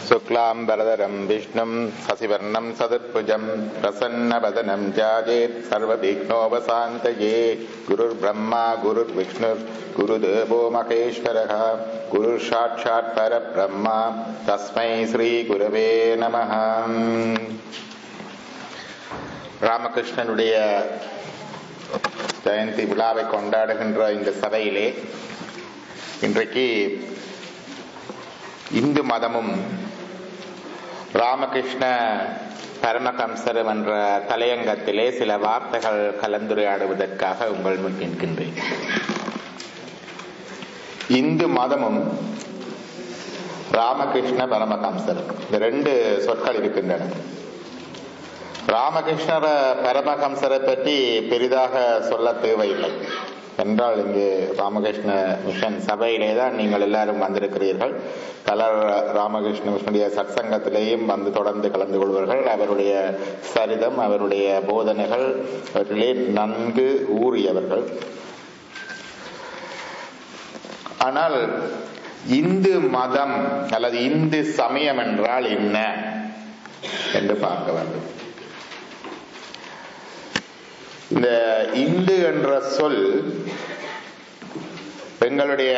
शुक्लांबरधरं विष्णुं शशिवर्णं सदर्भुजं प्रसन्नवदनं ध्यायेत् सर्वविघ्नोपशान्तये। गुरुर्ब्रह्मा गुरुर्विष्णुः गुरुदेवो महेश्वरः गुरुसाक्षात् परब्रह्म तस्मै श्रीगुरवे நமः. ராமகிருஷ்ணனுடைய ஜெயந்தி விழாவை கொண்டாடுகின்ற இந்த சபையிலே இன்றைக்கு இந்து மதமும் ராமகிருஷ்ண பரமஹம்சரும் என்ற தலையங்கத்திலே சில வார்த்தைகள் கலந்துரையாடுவதற்காக உங்கள் முன் நிற்கின்றேன். இந்து மதமும் ராமகிருஷ்ண பரமஹம்சரும் இந்த ரெண்டு சொற்கள் இருக்கின்றன. ராமகிருஷ்ண பரமஹம்சரை பற்றி பெரிதாக சொல்ல தேவையில்லை என்றால், இங்கு ராமகிருஷ்ண மிஷன் சபையிலே தான் நீங்கள் எல்லாரும் வந்திருக்கிறீர்கள். பலர் ராமகிருஷ்ண மிஷனுடைய சத்சங்கத்திலேயும் வந்து தொடர்ந்து கலந்து கொள்வார்கள். அவருடைய சரிதம், அவருடைய போதனைகள் அவர்களே நன்கு ஊறியவர்கள். ஆனால் இந்து மதம் அல்லது இந்து சமயம் என்றால் என்ன என்று பார்க்க வேண்டும். இந்த இந்து என்ற சொல் எங்களுடைய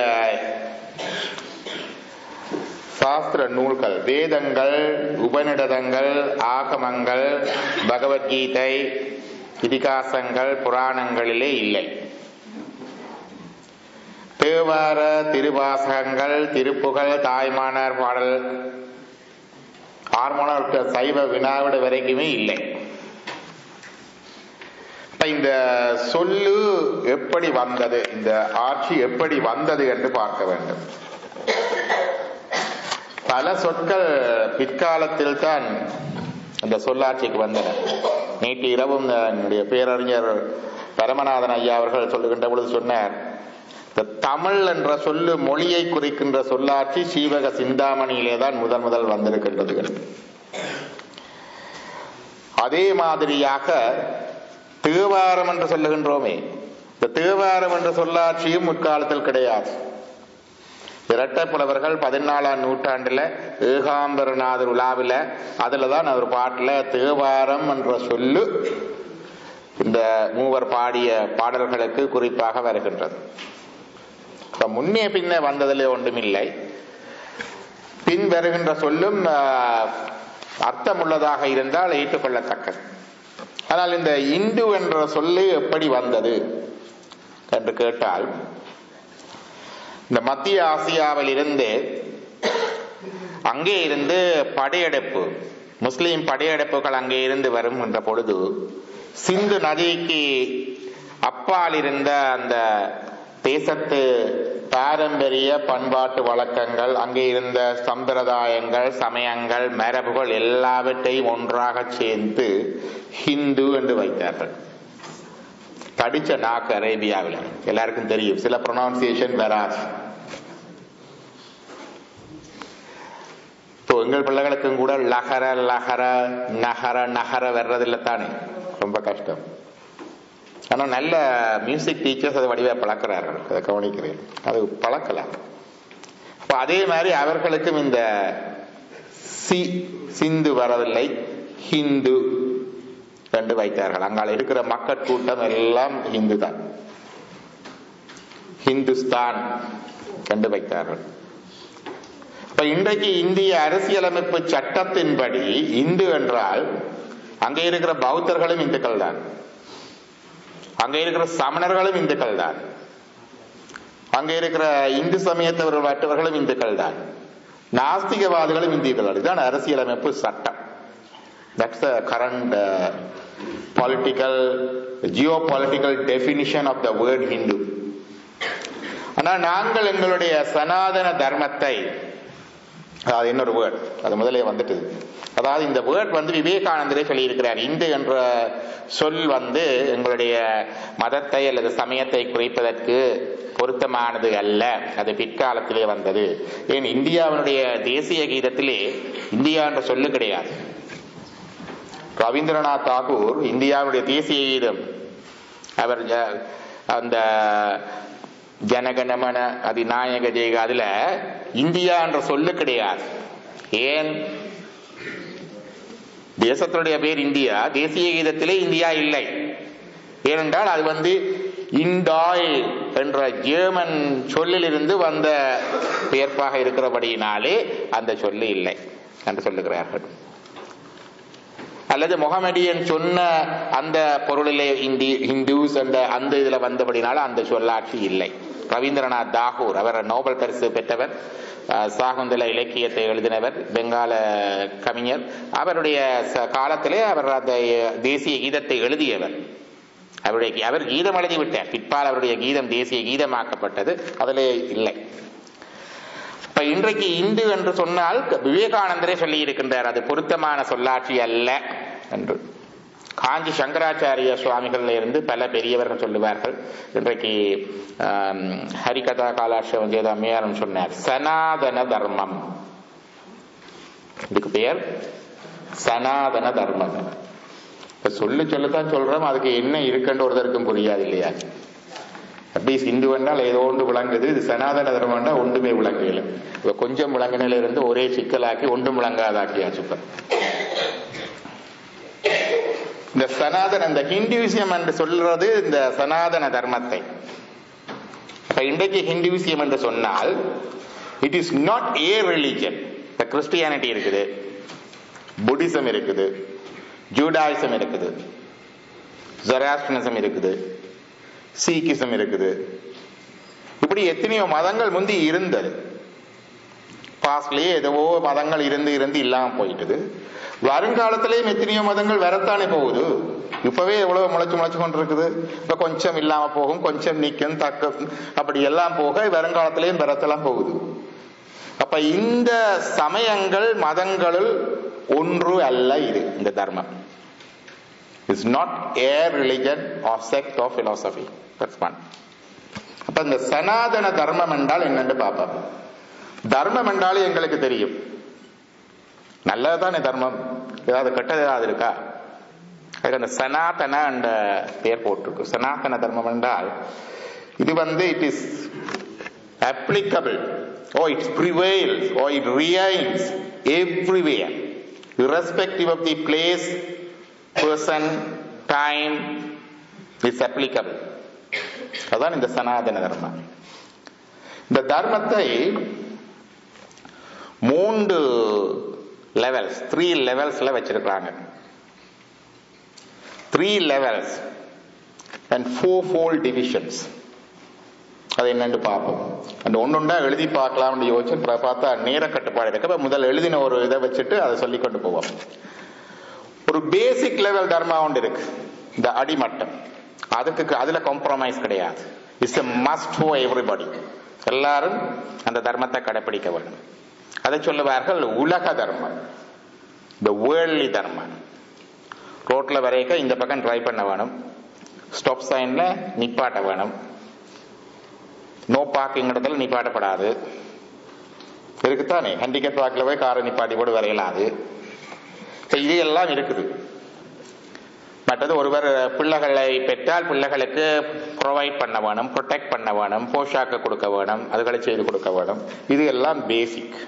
சாஸ்திர நூல்கள், வேதங்கள், உபநிடதங்கள், ஆகமங்கள், பகவத்கீதை, இதிகாசங்கள், புராணங்களிலே இல்லை. தேவார, திருவாசகங்கள், திருப்புகழ், தாய்மானார் பாடல், ஆர்மோன சைவ வினாவிட வரைக்குமே இல்லை. இந்த சொல்லு எப்படி வந்தது, இந்த ஆட்சி எப்படி வந்தது என்று பார்க்க வேண்டும். பல சொற்கள் பிற்காலத்தில் தான் அந்த சொல்லாட்சிக்கு வந்தன. நேற்று இரவும் என்னுடைய பேரறிஞர் பரமநாதன் ஐயா அவர்கள் சொல்லுகின்ற பொழுது சொன்னார், இந்த தமிழ் என்ற சொல்லு மொழியை குறிக்கின்ற சொல்லாட்சி சீவக சிந்தாமணியிலே தான் முதல் வந்திருக்கின்றது. அதே மாதிரியாக தேவாரம் என்று சொல்லுகின்றோமே, இந்த தேவாரம் என்ற சொல்லாட்சியும் முற்காலத்தில் கிடையாது. இரட்டை புலவர்கள் 14ஆம் நூற்றாண்டுல ஏகாம்பரநாதர் உலாவில அதுலதான் அவர் பாட்டுல தேவாரம் என்ற சொல்லு இந்த மூவர் பாடிய பாடல்களுக்கு குறிப்பாக வருகின்றது. முன்னே பின்ன வந்ததிலே ஒன்றுமில்லை. பின் வருகின்ற சொல்லும் அர்த்தமுள்ளதாக இருந்தால் ஏற்றுக்கொள்ளத்தக்கது. ஆனால் இந்த இந்து என்ற சொல்லு எப்படி வந்தது என்று கேட்டால், இந்த மத்திய ஆசியாவில் இருந்து அங்கே இருந்து படையெடுப்பு, முஸ்லிம் படையெடுப்புகள் அங்கே இருந்து வரும் என்ற பொழுது சிந்து நதிக்கு அப்பால் இருந்த அந்த தேசத்து பாரம்பரிய பண்பாட்டு வழக்கங்கள், அங்கே இருந்த சம்பிரதாயங்கள், சமயங்கள், மரபுகள் எல்லாவற்றையும் ஒன்றாக சேர்ந்து ஹிந்து என்று வைத்தார்கள். கடிச்ச நாக்கு அரேபியாவில் எல்லாருக்கும் தெரியும், சில ப்ரொனவுன்சியேஷன் வராது. எங்கள் பிள்ளைகளுக்கும் கூட லகர லகர நகர நகர வர்றதில்லை தானே, ரொம்ப கஷ்டம். ஆனால் நல்ல மியூசிக் டீச்சர்ஸ் அதை வடிவா பழக்கிறார்கள், அதை கவனிக்கிறேன், அது பழக்கலாம். இப்போ அதே மாதிரி அவர்களுக்கும் இந்த சிந்து வரவில்லை, ஹிந்து என்று வைத்தார்கள். அங்கால இருக்கிற மக்கள் கூட்டம் எல்லாம் ஹிந்து தான், ஹிந்துஸ்தான் என்று வைத்தார்கள். இப்ப இன்றைக்கு இந்திய அரசியலமைப்பு சட்டத்தின்படி இந்து என்றால் அங்கே இருக்கிற பௌத்தர்களும் இந்துக்கள் தான், அங்கே இருக்கிற சமணர்களும் இந்துக்கள் தான், அங்கே இருக்கிற இந்து சமயத்தவர்கள் மற்றவர்களும் இந்துக்கள் தான், நாஸ்திகவாதிகளும் இந்துக்கள் தான். இதுதான் அரசியலமைப்பு சட்டம். That's the current geopolitical definition of the word Hindu. ஆனால் நாங்கள் எங்களுடைய சனாதன தர்மத்தை, அதாவது இன்னொரு வேர்ட் அது முதலே வந்துட்டு, அதாவது இந்த வேர்ட் விவேகானந்தரே சொல்லியிருக்கிறார். இந்து என்ற சொல் எங்களுடைய மதத்தை அல்லது சமயத்தை குறிப்பதற்கு பொருத்தமானது அல்ல, அது பிற்காலத்திலே வந்தது. ஏன் இந்தியாவினுடைய தேசிய கீதத்திலே இந்தியா என்ற சொல்லு கிடையாது. ரவீந்திரநாத் தாகூர் இந்தியாவுடைய தேசிய கீதம் அவர் அந்த ஜனகணமன அதிநாயக ஜெயக அதுல இந்தியா என்ற சொல்லு கிடையாது. ஏன் தேசத்தினுடைய பேர் இந்தியா, தேசிய கீதத்திலே இந்தியா இல்லை. ஏனென்றால் அது இண்டாய் என்ற ஜெர்மன் சொல்லிலிருந்து வந்த பெயர்ப்பாக இருக்கிறபடியினாலே அந்த சொல்லு இல்லை என்று சொல்லுகிறார்கள். அல்லது முகமடியன் சொன்ன அந்த பொருளிலே ஹிந்துஸ் அந்த இதுல வந்தபடினால அந்த சொல்லாட்சி இல்லை. ரவீந்திரநாத் தாகூர், அவர் நோபல் பரிசு பெற்றவர், சாகுந்தல இலக்கியத்தை எழுதினவர், பெங்கால கவிஞர். அவருடைய காலத்திலே அவர் அந்த தேசிய கீதத்தை எழுதியவர். அவர் கீதம் எழுதிவிட்டார். பிற்பால் அவருடைய கீதம் தேசிய கீதமாக்கப்பட்டது, அதிலே இல்லை. இப்ப இன்றைக்கு இந்து என்று சொன்னால் விவேகானந்தரே சொல்லி இருக்கின்றார், அது பொருத்தமான சொல்லாட்சி அல்ல என்று. காஞ்சி சங்கராச்சாரிய சுவாமிகள் இருந்து பல பெரியவர்கள் சொல்லுவார்கள். இன்றைக்கு ஹரிகதா காலாட்சேபம் செய்த அம்மையாரும் சொன்னார், சனாதன தர்மம். இதுக்கு பெயர் சனாதன தர்மம். இப்ப சொல்லத்தான் சொல்றோம், அதுக்கு என்ன இருக்குன்னு ஒருத்தருக்கும் புரியாது இல்லையா? அட்லீஸ்ட் இந்து வேண்டால் ஏதோ ஒன்று விளங்குது, இது சனாதன தர்மம்னா ஒன்றுமே விளங்கல. இப்ப கொஞ்சம் விளங்கினில இருந்து ஒரே சிக்கலாக்கி ஒன்றும் விளங்காதாக்கியாச்சு. இந்த சனாதன, இந்த ஹிந்துவிசியம் என்று சொல்றது இந்த சனாதன தர்மத்தை. இன்றைக்கு ஹிந்துவிசியம் என்று சொன்னால் it is not a religion. Christianity இருக்குது, புத்திசம் இருக்குது, ஜூடாயிசம் இருக்குது, ஜெராஸ்ட்ரியனிசம் இருக்குது, சீக்கிசம் இருக்குது. இப்படி எத்தனையோ மதங்கள் முந்தி இருந்தது. பாஸ்ட்லயே ஏதோ மதங்கள் இருந்து இல்லாம போயிட்டது. வருங்காலத்திலேயும் எத்தனையோ மதங்கள் வரத்தானே போகுது. இப்பவே எவ்வளவு முளைச்சு கொண்டிருக்குது. இப்ப கொஞ்சம் இல்லாம போகும், கொஞ்சம் நீக்கம் தக்க, அப்படி எல்லாம் போக வருங்காலத்திலேயும் வரத்தெல்லாம் போகுது. அப்ப இந்த சமயங்கள் மதங்களில் ஒன்று அல்ல இது. இந்த தர்மம் is not a religion or sect of philosophy. That's one. அப்ப இந்த சனாதன தர்மம் என்றால் என்னன்னு பார்ப்போம். தர்மம் என்றாலும் எங்களுக்கு தெரியும், நல்லதுதானே தர்மம். ஏதாவது கெட்டது ஏதாவது இருக்கா? அதுக்கு அந்த சனாதன என்ற பெயர் போட்டிருக்கு. சனாதன தர்மம் என்றால் இது it is applicable or it prevails or it reigns everywhere irrespective of the place, person, time. It's applicable. அதான் இந்த சனாதன தர்மம். இந்த தர்மத்தை 3 levels, 3 levelsல வச்சிருக்காங்க. 3 levels and 4-fold divisions. அது என்னன்னு பார்ப்போம். அந்த ஒன்னொண்டா எழுதி பார்க்கலாம்னு யோசிச்சு பார்த்தா நேர கட்டுப்பாடு இருக்கு. முதல் எழுதின ஒரு இதை வச்சுட்டு அதை சொல்லிக்கொண்டு போவோம். ஒரு பேசிக் லெவல் தர்மா ஒன்று இருக்கு, இந்த அடிமட்டம். அதுல காம்ப்ரமைஸ் கிடையாது. It's a must for everybody. எல்லாரும் அந்த தர்மத்தை கடைபிடிக்க வேண்டும். அதை சொல்லுவார்கள் உலக தர்மம், இந்த வேர்ல்ட்லி தர்மம். ரோட்ல வரைக்க இந்த பக்கம் ட்ரை பண்ண வேணும், ஸ்டாப் சைன்ல நிப்பாட்ட வேணும், நோ பார்க்கிங் இடத்துல நிப்பாட்டப்படாது. இருக்குத்தானே, ஹேண்டிகேப் பார்க்கில் போய் காரை நிப்பாட்டி கூட வரையலாது. இது எல்லாம் இருக்குது. மற்றது ஒருவர் பிள்ளைகளை பெற்றால் பிள்ளைகளுக்கு ப்ரொவைட் பண்ண வேணும், ப்ரொடெக்ட் பண்ண வேணும், போஷாக்கு கொடுக்க வேணும், அதுகளை செய்து கொடுக்க வேணும். இது எல்லாம் பேசிக்,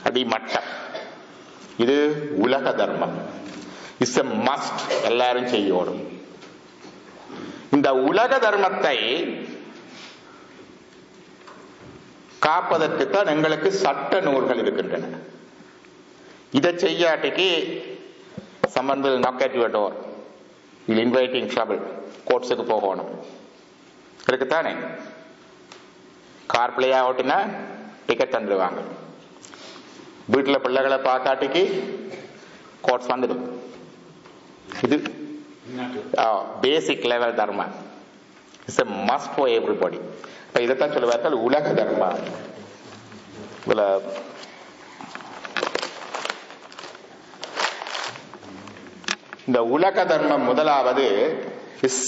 அடிமட்டம். இது உலக தர்மம். இட்ஸ் எ மஸ்ட், எல்லாரும் செய்யணும். இந்த உலக தர்மத்தை காப்பதற்குத்தான் எங்களுக்கு சட்ட நூல்கள் இருக்கின்றன. இதை செய்யாட்டிக்கு someone will knock at your door, will invite in trouble, கோர்ட்ஸுக்கு போகணும். இருக்குத்தானே? கார் பிளேயா ஓட்டினா டிக்கெட் தந்துடுவாங்க. வீட்டில் பிள்ளைகளை பார்க்காட்டிக்கு கோர்ட்ஸ் வந்துடும். இது basic level Dharma. It's a must for everybody. இதைத்தான் சொல்லுவார்கள் உலக தர்மா. இதுல இந்த உலக தர்மம் முதலாவது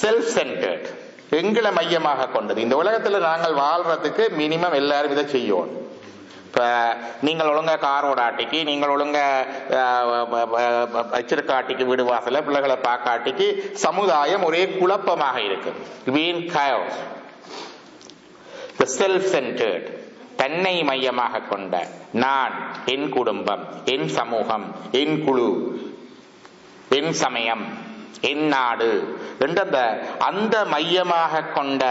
செல்ஃப் சென்டர்ட், எங்களை மையமாக கொண்டது. இந்த உலகத்துல நாங்கள் வாழ்றதுக்கு மினிமம் எல்லாரும் இதை செய்யும். இப்ப நீங்கள் ஒழுங்கா கார் ஓடாட்டிக்கு, நீங்கள் ஒழுங்கா வச்சிருக்காட்டிக்கு, வீடு வாசல பிள்ளைகளை பார்க்காட்டிக்கு சமுதாயம் ஒரே குழப்பமாக இருக்கு. வீண் chaos. The self-centered, தன்னை மையமாக கொண்ட நான், என் குடும்பம், என் சமூகம், என் குழு, என் சமயம், என் நாடு என்ற அந்த மையமாக கொண்ட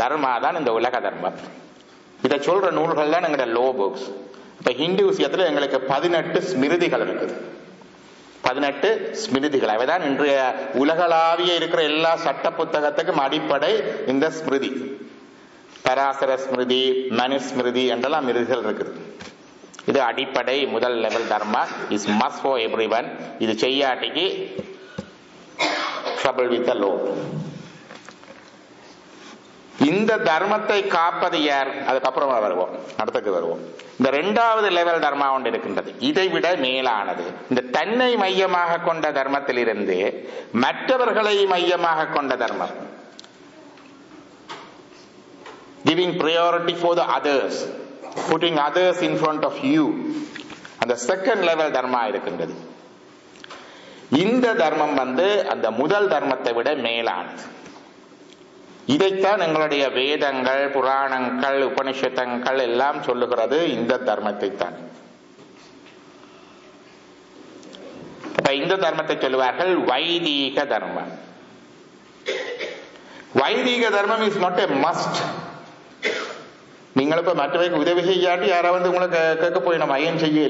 தர்மா தான் இந்த உலக தர்மம். இதை சொல்ற நூல்கள் தான் எங்களோட லோ புக்ஸ். இப்ப ஹிந்து விஷயத்துல எங்களுக்கு 18 ஸ்மிருதிகள் இருக்குது. 18 ஸ்மிருதிகள். அவைதான் இன்றைய உலகளாவிய இருக்கிற எல்லா சட்ட புத்தகத்துக்கும் அடிப்படை இந்த ஸ்மிருதி. பராசர ஸ்மிருதி, மனுஸ்மிருதி என்றெல்லாம் மிருதிகள் இருக்குது. இது அடிப்படை முதல் level Dharma. Is must for everyone. இது செய்யாட்டிக்கு ட்ரபிள் வித் தி லோ. இந்த தர்மத்தை காப்பது யார்? அதுக்கப்புறம் வருவோம், அடுத்தது வருவோம். இந்த 2வது லெவல் தர்மா ஒன்று இருக்கின்றது, இதை விட மேலானது. இந்த தன்னை மையமாக கொண்ட தர்மத்திலிருந்து மற்றவர்களை மையமாக கொண்ட தர்மம், giving priority for the others, putting others in front of you, அந்த செகண்ட் லெவல் தர்மா இருக்கின்றது. இந்த தர்மம் அந்த முதல் தர்மத்தை விட மேலானது. இதைத்தான் எங்களுடைய வேதங்கள், புராணங்கள், உபனிஷதங்கள் எல்லாம் சொல்லுகிறது, இந்த தர்மத்தை தான். இந்த தர்மத்தை சொல்லுவார்கள் வைதீக தர்மம். வைதீக தர்மம் இஸ் நாட் எ மஸ்ட். நீங்கள் இப்ப மற்றவைக்கு உதவி செய்யாட்டி யாராவது உங்களை கேட்க போய் நம்ம ஐயன் செய்ய.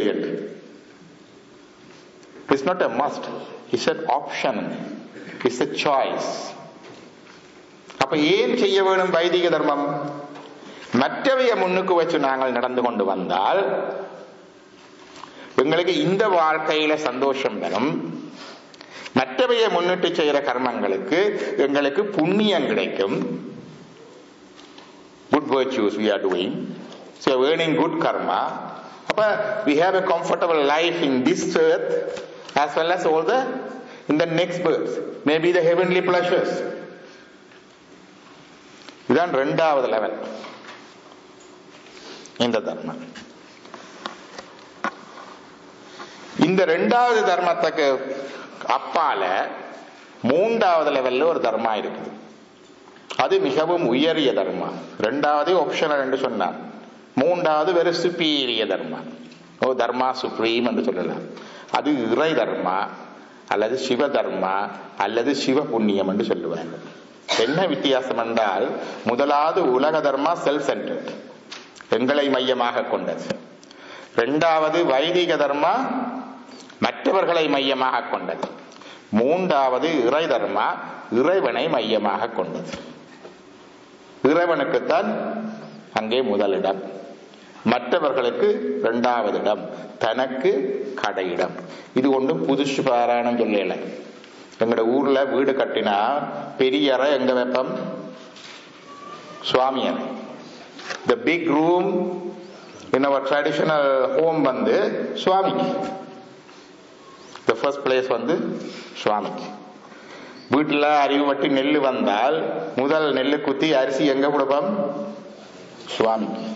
It's not a must, it's an option, it's a choice. அப்ப ஏன் செய்ய வேணும் வைதிக தர்மம்? மற்றவைய முன்னுக்கு வச்சு நாங்கள் நடந்து கொண்டு வந்தால் எங்களுக்கு இந்த வாழ்க்கையில சந்தோஷம் வரும். மற்றவைய முன்னிட்டு செய்யற கர்மங்களுக்கு எங்களுக்கு புண்ணியம் கிடைக்கும். Good virtues we are doing, so earning good karma. அப்ப we have a comfortable life in this earth as well as all the in the next birth, maybe the heavenly pleasures. இதுதான் 2வது லெவல் இந்த தர்மம். இந்த 2வது தர்மத்துக்கு அப்பால 3வது லெவல்ல ஒரு தர்மா இருக்குது. அது மிகவும் உயரிய தர்மா. 2வது ஆப்ஷனல் என்று சொன்னார், 3வது வெறு சுப்பீரிய தர்மா. ஓ தர்மா சுப்ரீம் என்று சொல்லலாம். அது இறை தர்மா அல்லது சிவ தர்மா அல்லது சிவ புண்ணியம் என்று சொல்லுவாங்க. என்ன வித்தியாசம் என்றால், முதலாவது உலக தர்மா செல்ஃப் சென்டர்ட், எங்களை மையமாக கொண்டது. 2வது வைதிக தர்மா மற்றவர்களை மையமாக கொண்டது. 3வது இறை தர்மா இறைவனை மையமாக கொண்டது. இறைவனுக்குத்தான் அங்கே முதலிடம், மற்றவர்களுக்கு 2வது இடம், தனக்கு கடையிடம். இது ஒன்றும் புதுசு பாராயணம் சொல்லல. எங்கட ஊர்ல வீடு கட்டினா பெரிய அறை எங்க வைப்போம்? சுவாமி அறை. The big room in our traditional home சுவாமிக்கு. The first place சுவாமிக்கு. வீட்டுல அறிவு வட்டி நெல்லு வந்தால் முதல் நெல்லு குத்தி அரிசி எங்க கொடுப்போம்? சுவாமிக்கு.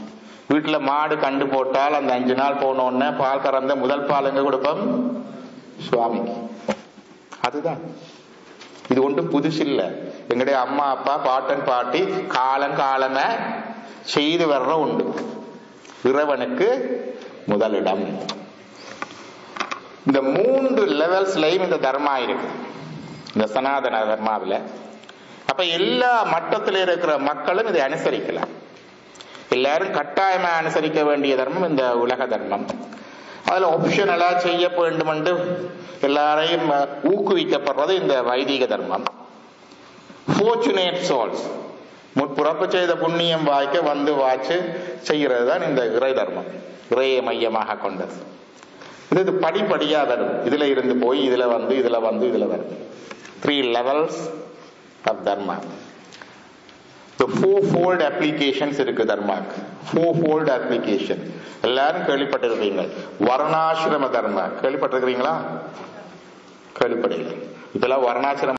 வீட்டுல மாடு கண்டு போட்டால் அந்த 5 நாள் போனோடனே பால் கறந்த முதல் பால் எங்க கொடுப்போம்? சுவாமிக்கு. அதுதான். இது ஒன்றும் புதுசு இல்ல. எங்களுடைய அம்மா அப்பா பாட்டன் பாட்டி காலங்காலம செய்து வர்ற உண்டு. இறைவனுக்கு முதலிடம். இந்த 3 லெவல்ஸ்லயும் இந்த தர்மா இருக்கு, இந்த சனாதன தர்மாவில். அப்ப எல்லா மட்டத்தில் இருக்கிற மக்களும் இதை அனுசரிக்கலாம். எல்லாரும் கட்டாயமா அனுசரிக்க வேண்டிய தர்மம் இந்த உலக தர்மம். அதுல ஆப்ஷனலா செய்ய வேண்டும் என்று எல்லாரையும் ஊக்குவிக்கப்படுறது இந்த வைதிக தர்மம். Fortunate souls, முற்புறப்பு செய்த புண்ணியம் வாய்க்க வாய்ச்சு செய்கிறது தான் இந்த இறை தர்மம், இறையை மையமாக கொண்டது. இது படிப்படியா வரும். இதுல இருந்து போய் இதுல இதுல இதுல வரும். 3 levels of dharma. The 4-fold applications இருக்கு தர்மாக்கு. 4-fold application எல்லாரும் கேள்விப்பட்டிருப்பீங்க. வர்ணாசிரம தர்மா கேள்விப்பட்டிருக்கிறீங்களா? கேள்விப்படல. இப்பெல்லாம் வர்ணாசிரம